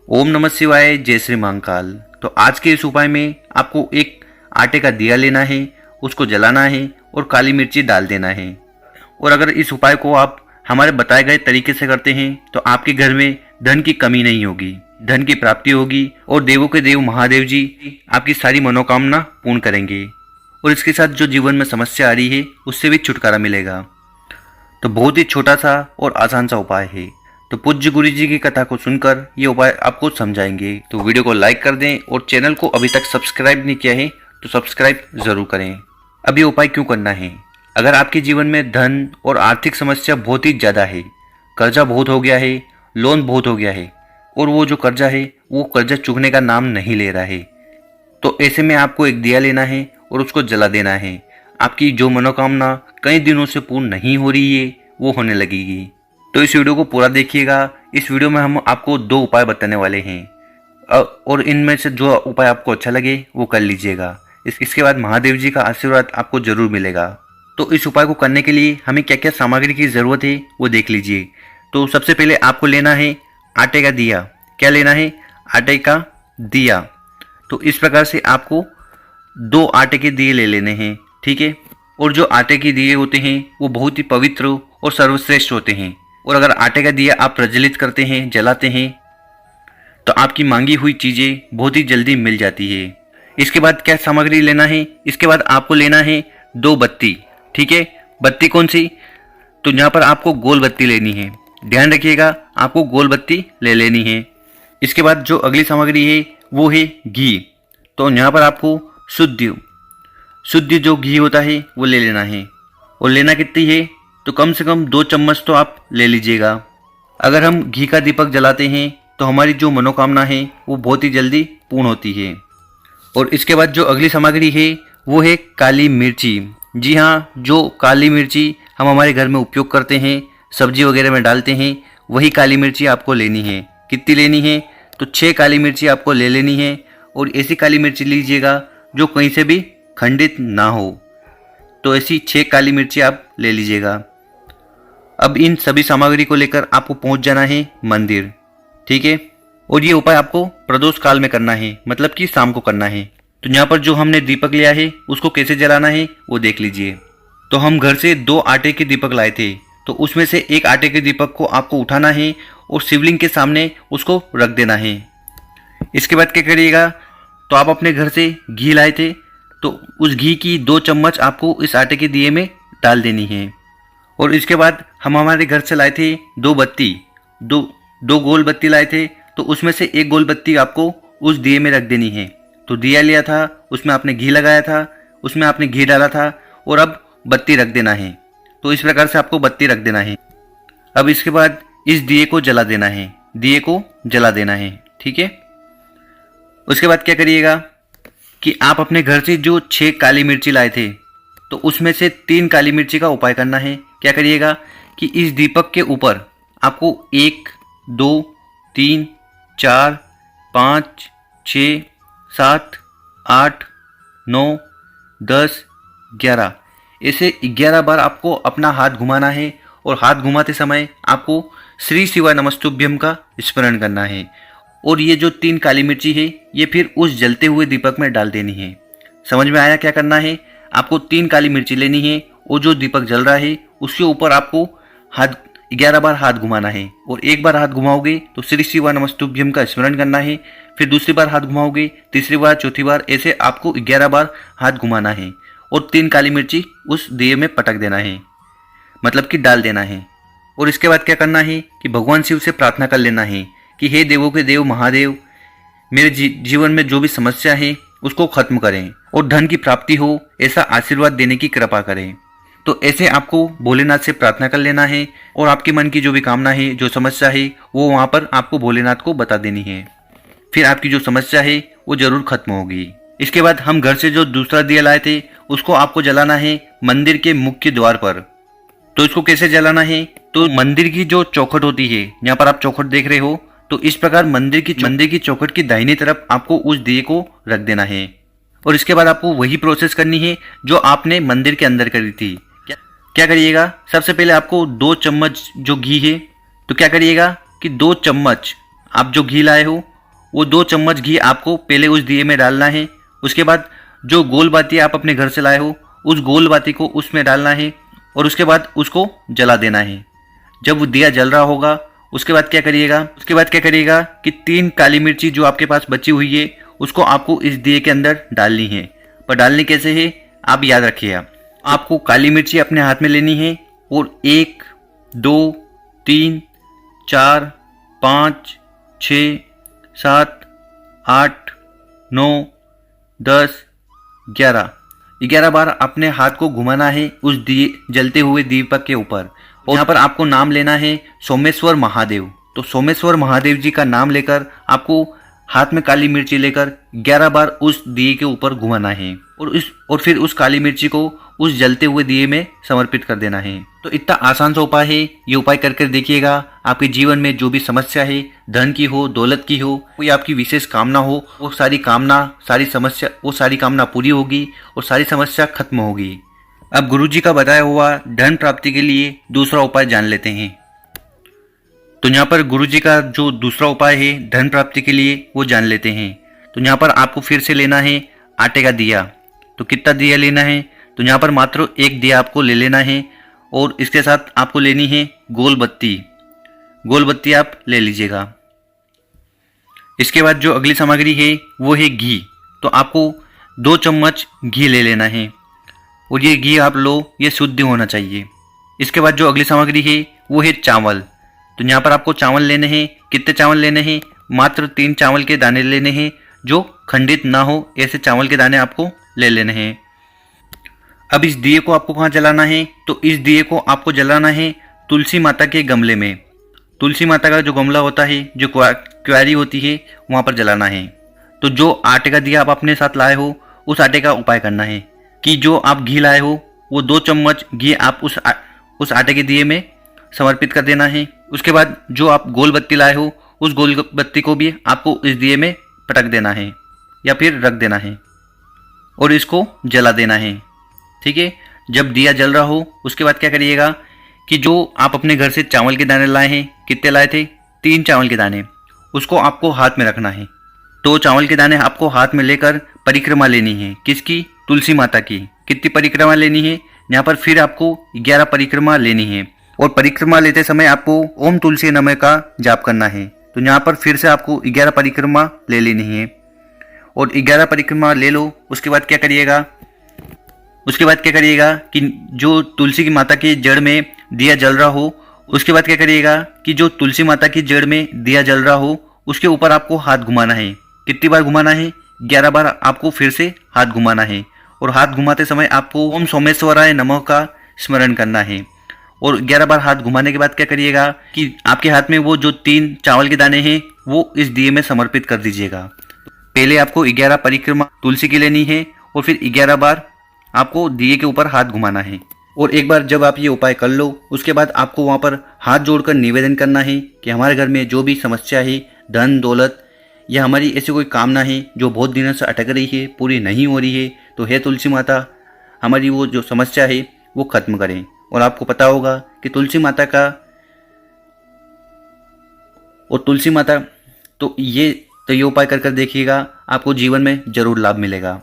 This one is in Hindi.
ओम नमः शिवाय, जय श्री महाकाल। तो आज के इस उपाय में आपको एक आटे का दिया लेना है, उसको जलाना है और काली मिर्ची डाल देना है। और अगर इस उपाय को आप हमारे बताए गए तरीके से करते हैं तो आपके घर में धन की कमी नहीं होगी, धन की प्राप्ति होगी और देवों के देव महादेव जी आपकी सारी मनोकामना पूर्ण करेंगे। और इसके साथ जो जीवन में समस्या आ रही है उससे भी छुटकारा मिलेगा। तो बहुत ही छोटा सा और आसान सा उपाय है। तो पूज्य गुरु जी की कथा को सुनकर ये उपाय आपको समझाएंगे। तो वीडियो को लाइक कर दें और चैनल को अभी तक सब्सक्राइब नहीं किया है तो सब्सक्राइब जरूर करें। अब ये उपाय क्यों करना है? अगर आपके जीवन में धन और आर्थिक समस्या बहुत ही ज़्यादा है, कर्जा बहुत हो गया है, लोन बहुत हो गया है और वो जो कर्जा है वो कर्जा चुकने का नाम नहीं ले रहा है, तो ऐसे में आपको एक दिया लेना है और उसको जला देना है। आपकी जो मनोकामना कई दिनों से पूर्ण नहीं हो रही है वो होने लगेगी। तो इस वीडियो को पूरा देखिएगा। इस वीडियो में हम आपको 2 उपाय बताने वाले हैं और इनमें से जो उपाय आपको अच्छा लगे वो कर लीजिएगा। इसके बाद महादेव जी का आशीर्वाद आपको जरूर मिलेगा। तो इस उपाय को करने के लिए हमें क्या क्या सामग्री की ज़रूरत है वो देख लीजिए। तो सबसे पहले आपको लेना है आटे का दिया। क्या लेना है? आटे का दिया। तो इस प्रकार से आपको 2 आटे के दिए ले लेने हैं, ठीक है। और जो आटे के दिए होते हैं वो बहुत ही पवित्र और सर्वश्रेष्ठ होते हैं। और अगर आटे का दिया आप प्रज्वलित करते हैं, जलाते हैं, तो आपकी मांगी हुई चीज़ें बहुत ही जल्दी मिल जाती है। इसके बाद क्या सामग्री लेना है? इसके बाद आपको लेना है 2 बत्ती, ठीक है। बत्ती कौन सी? तो यहाँ पर आपको गोल बत्ती लेनी है। ध्यान रखिएगा, आपको गोल बत्ती ले लेनी है। इसके बाद जो अगली सामग्री है वो है घी। तो यहाँ पर आपको शुद्ध जो घी होता है वो ले लेना है। और लेना कितनी है? तो कम से कम 2 चम्मच तो आप ले लीजिएगा। अगर हम घी का दीपक जलाते हैं तो हमारी जो मनोकामना है वो बहुत ही जल्दी पूर्ण होती है। और इसके बाद जो अगली सामग्री है वो है काली मिर्ची। जी हाँ, जो काली मिर्ची हम हमारे घर में उपयोग करते हैं, सब्जी वगैरह में डालते हैं, वही काली मिर्ची आपको लेनी है। कितनी लेनी है? तो 6 काली मिर्ची आपको ले लेनी है। और ऐसी काली मिर्ची लीजिएगा जो कहीं से भी खंडित ना हो। तो ऐसी 6 काली मिर्ची आप ले लीजिएगा। अब इन सभी सामग्री को लेकर आपको पहुंच जाना है मंदिर, ठीक है। और ये उपाय आपको प्रदोष काल में करना है, मतलब कि शाम को करना है। तो यहाँ पर जो हमने दीपक लिया है उसको कैसे जलाना है वो देख लीजिए। तो हम घर से 2 आटे के दीपक लाए थे, तो उसमें से एक आटे के दीपक को आपको उठाना है और शिवलिंग के सामने उसको रख देना है। इसके बाद क्या करिएगा? तो आप अपने घर से घी लाए थे, तो उस घी की 2 चम्मच आपको इस आटे के दिए में डाल देनी है। और इसके बाद हम हमारे घर से लाए थे 2 बत्ती, दो गोल बत्ती लाए थे, तो उसमें से एक गोल बत्ती आपको उस दिए में रख देनी है। तो दिया लिया था, उसमें आपने घी लगाया था, उसमें आपने घी डाला था और अब बत्ती रख देना है। तो इस प्रकार से आपको बत्ती रख देना है। अब इसके बाद इस दिए को जला देना है, दिए को जला देना है, ठीक है। उसके बाद क्या करिएगा कि आप अपने घर से जो 6 काली मिर्ची लाए थे, तो उसमें से 3 काली मिर्ची का उपाय करना है। क्या करिएगा कि इस दीपक के ऊपर आपको 1, 2, 3, 4, 5, 6, 7, 8, 9, 10, 11 ऐसे 11 बार आपको अपना हाथ घुमाना है। और हाथ घुमाते समय आपको श्री शिवाय नमस्तुभ्यम का स्मरण करना है। और ये जो 3 काली मिर्ची है ये फिर उस जलते हुए दीपक में डाल देनी है। समझ में आया क्या करना है? आपको 3 काली मिर्ची लेनी है और जो दीपक जल रहा है उसके ऊपर आपको 11 बार हाथ घुमाना है। और एक बार हाथ घुमाओगे तो श्री शिवाय नमस्तुभ्यम का स्मरण करना है। फिर दूसरी बार हाथ घुमाओगे, तीसरी बार, चौथी बार, ऐसे आपको 11 बार हाथ घुमाना है। और 3 काली मिर्ची उस दिए में पटक देना है, मतलब कि डाल देना है। और इसके बाद क्या करना है कि भगवान शिव से प्रार्थना कर लेना है कि हे देवों के देव महादेव, मेरे जीवन में जो भी समस्या है उसको खत्म करें और धन की प्राप्ति हो, ऐसा आशीर्वाद देने की कृपा करें। तो ऐसे आपको भोलेनाथ से प्रार्थना कर लेना है और आपके मन की जो भी कामना है, जो समस्या है, वो वहाँ पर आपको भोलेनाथ को बता देनी है। फिर आपकी जो समस्या है वो जरूर खत्म होगी। इसके बाद हम घर से जो दूसरा दिया लाए थे उसको आपको जलाना है मंदिर के मुख्य द्वार पर। तो इसको कैसे जलाना है? तो मंदिर की जो चौखट होती है, यहाँ पर आप चौखट देख रहे हो, तो इस प्रकार मंदिर की चौखट की दाहिनी तरफ आपको उस दिए को रख देना है। और इसके बाद आपको वही प्रोसेस करनी है जो आपने मंदिर के अंदर करी थी। क्या करिएगा? सबसे पहले आपको 2 चम्मच जो घी है, तो क्या करिएगा कि 2 चम्मच आप जो घी लाए हो वो 2 चम्मच घी आपको पहले उस दिए में डालना है। उसके बाद जो गोल बाती आप अपने घर से लाए हो उस गोल बाती को उसमें डालना है और उसके बाद उसको जला देना है। जब वो दिया जल रहा होगा उसके बाद क्या करिएगा कि 3 काली मिर्ची जो आपके पास बची हुई है उसको आपको इस दिए के अंदर डालनी है। पर डालनी कैसे है आप याद रखिएगा। आपको काली मिर्ची अपने हाथ में लेनी है और 1 2 3 4 5 6 7 8 9 10 11 बार अपने हाथ को घुमाना है उस दिए जलते हुए दीपक के ऊपर। और यहाँ पर आपको नाम लेना है सोमेश्वर महादेव। तो सोमेश्वर महादेव जी का नाम लेकर आपको हाथ में काली मिर्ची लेकर 11 बार उस दिए के ऊपर घुमाना है और फिर उस काली मिर्ची को उस जलते हुए दिए में समर्पित कर देना है। तो इतना आसान सा उपाय है, ये उपाय करके देखिएगा। आपके जीवन में जो भी समस्या है, धन की हो, दौलत की हो, कोई आपकी विशेष कामना हो, वो सारी कामना पूरी होगी और सारी समस्या खत्म होगी। अब गुरुजी का बताया हुआ धन प्राप्ति के लिए दूसरा उपाय जान लेते हैं। तो यहाँ पर गुरुजी का जो दूसरा उपाय है धन प्राप्ति के लिए वो जान लेते हैं। तो यहाँ पर आपको फिर से लेना है आटे का दिया। तो कितना दिया लेना है? तो यहाँ पर मात्र 1 दिया आपको ले लेना है और इसके साथ आपको लेनी है गोल बत्ती आप ले लीजिएगा। इसके बाद जो अगली सामग्री है वो है घी। तो आपको 2 चम्मच घी ले लेना है और ये घी आप लो, ये शुद्ध होना चाहिए। इसके बाद जो अगली सामग्री है वो है चावल। तो यहाँ पर आपको चावल लेने हैं। कितने चावल लेने हैं? मात्र 3 चावल के दाने लेने हैं जो खंडित ना हो, ऐसे चावल के दाने आपको ले लेने हैं। अब इस दिए को आपको कहाँ जलाना है? तो इस दिए को आपको जलाना है तुलसी माता के गमले में। तुलसी माता का जो गमला होता है, जो क्यारी होती है, वहाँ पर जलाना है। तो जो आटे का दिया आप अपने साथ लाए हो उस आटे का उपाय करना है कि जो आप घी लाए हो वो 2 चम्मच घी आप उस आटे के दिए में समर्पित कर देना है। उसके बाद जो आप गोल बत्ती लाए हो उस गोल बत्ती को भी आपको इस दिए में पटक देना है या फिर रख देना है और इसको जला देना है। ठीक है। जब दिया जल रहा हो उसके बाद क्या करिएगा कि जो आप अपने घर से चावल के दाने लाए हैं, कितने लाए थे? 3 चावल के दाने, उसको आपको हाथ में रखना है। तो चावल के दाने आपको हाथ में लेकर परिक्रमा लेनी है। किसकी? तुलसी माता की। कितनी परिक्रमा लेनी है? यहाँ पर फिर आपको 11 परिक्रमा लेनी है और परिक्रमा लेते समय आपको ओम तुलसी नमः का जाप करना है। तो यहाँ पर फिर से आपको 11 परिक्रमा ले लेनी है और 11 परिक्रमा ले लो। उसके बाद क्या करिएगा कि जो तुलसी की माता की जड़ में दिया जल रहा हो, उसके बाद क्या करिएगा कि जो तुलसी माता की जड़ में दिया जल रहा हो उसके ऊपर आपको हाथ घुमाना है। कितनी बार घुमाना है? 11 बार आपको फिर से हाथ घुमाना है और हाथ घुमाते समय आपको ओम सोमेश्वराय नमः का स्मरण करना है। और 11 बार हाथ घुमाने के बाद क्या करिएगा कि आपके हाथ में वो जो 3 चावल के दाने हैं वो इस दिए में समर्पित कर दीजिएगा। पहले आपको 11 परिक्रमा तुलसी की लेनी है और फिर 11 बार आपको दिए के ऊपर हाथ घुमाना है। और एक बार जब आप ये उपाय कर लो उसके बाद आपको वहाँ पर हाथ जोड़कर निवेदन करना है कि हमारे घर में जो भी समस्या है, धन दौलत या हमारी ऐसी कोई कामना है जो बहुत दिनों से अटक रही है, पूरी नहीं हो रही है, तो हे तुलसी माता हमारी वो जो समस्या है वो खत्म करें। और आपको पता होगा कि तुलसी माता तो ये उपाय कर देखिएगा, आपको जीवन में जरूर लाभ मिलेगा।